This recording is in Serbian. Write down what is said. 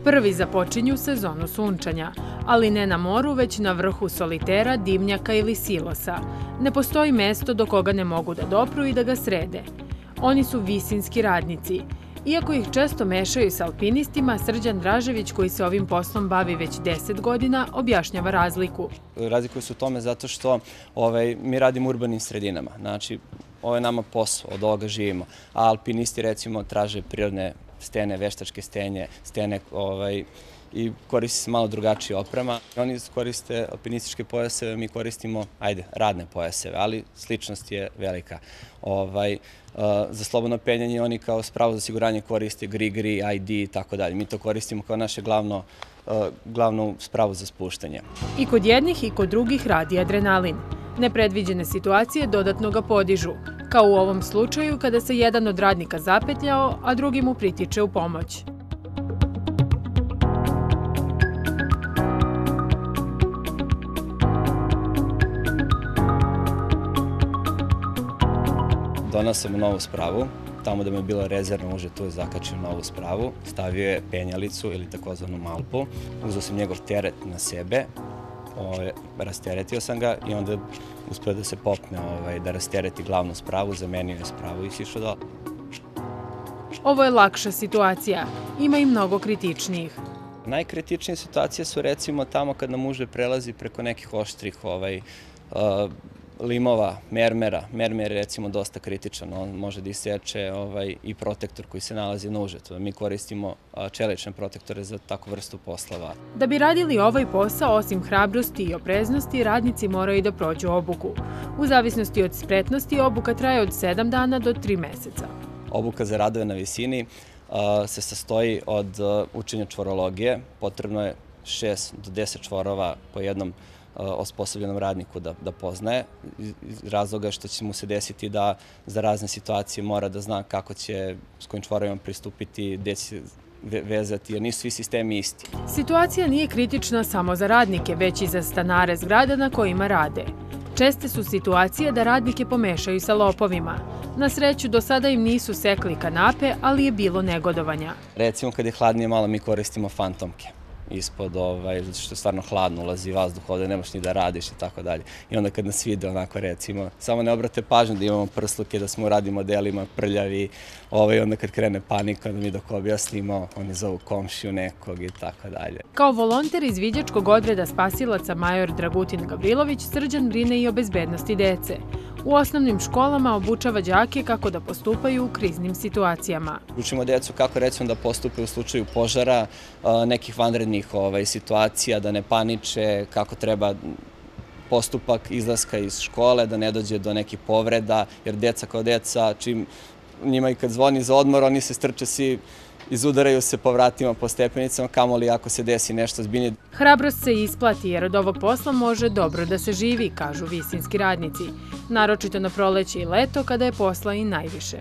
Prvi započinju sezonu sunčanja, ali ne na moru, već na vrhu solitera, dimnjaka ili silosa. Ne postoji mesto do koga ne mogu da dopru i da ga srede. Oni su visinski radnici. Iako ih često mešaju sa alpinistima, Srđan Dražević, koji se ovim poslom bavi već 10 godina, objašnjava razliku. Razlikuju se u tome zato što mi radimo u urbanim sredinama. Znači, ovo je nama posao, od ovoga živimo. A alpinisti, recimo, traže prirodne stene, veštačke stene i koristi se malo drugačija oprema. Oni koriste alpinističke pojaseve, mi koristimo, radne pojaseve, ali sličnost je velika. Za slobodno penjanje oni kao spravu za osiguranje koriste GRI, ID i tako dalje. Mi to koristimo kao naše glavnu spravu za spuštanje. I kod jednih i kod drugih radi adrenalin. Nepredviđene situacije dodatno ga podižu, kao u ovom slučaju kada se jedan od radnika zapetljao, a drugi mu pritiče u pomoć. Donao sam novu spravu, tamo da mi je bilo rezervno uže, tu je zakačio novu spravu, stavio je penjalicu ili takozvanu malpu, uzeo sam njegov teret na sebe, rasteretio sam ga i onda uspio da se popne, da rastereti glavnu spravu, zamenio je spravu i sišao dole. Ovo je lakša situacija, ima i mnogo kritičnijih. Najkritičnije situacije su recimo tamo kad nam uže prelazi preko nekih oštrih limova, mermera. Mermer je recimo dosta kritičan, on može da iseče i protektor koji se nalazi na užetu. Mi koristimo čelične protektore za takvu vrstu poslova. Da bi radili ovaj posao, osim hrabrosti i opreznosti, radnici moraju da prođu obuku. U zavisnosti od spretnosti, obuka traje od 7 dana do 3 meseca. Obuka za radove na visini se sastoji od učenja čvorologije. Potrebno je 6 do 10 čvorova po jednom osposobljenom radniku da poznaje. Iz razloga što će mu se desiti da za razne situacije mora da zna kako će s kojim čvorovima pristupiti, gde će vezati, jer nisu svi sistemi isti. Situacija nije kritična samo za radnike, već i za stanare zgrada na kojima rade. Česte su situacije da radnike pomešaju sa lopovima. Na sreću, do sada im nisu sekli kanape, ali je bilo negodovanja. Recimo, kad je hladnije malo, mi koristimo fantomke ispod, zato što je stvarno hladno, ulazi vazduh, ovde ne možeš ni da radiš i tako dalje. I onda kad nas vide, onako recimo, samo ne obrate pažnju da imamo prsluke, da smo u radnim modelima prljavi, onda kad krene panika, da mi dok objasnimo, oni zovu komšiju nekog i tako dalje. Kao volonter iz viđačkog odreda spasilaca major Dragutin Gavrilović, Srđan brine i o bezbednosti dece. U osnovnim školama obučava đake kako da postupaju u kriznim situacijama. Učimo decu kako recimo da postupe u slučaju požara, nekih vanrednih situacija, da ne paniče, kako treba postupak izlaska iz škole, da ne dođe do nekih povreda, jer deca kao deca, njima i kad zvoni za odmor, oni se strče svi, izudaraju se po vratima, po stepenicama, kamoli ako se desi nešto zbiljnije. Hrabrost se isplati jer od ovog posla može dobro da se živi, kažu visinski radnici. Naročito na proleće i leto kada je posla i najviše.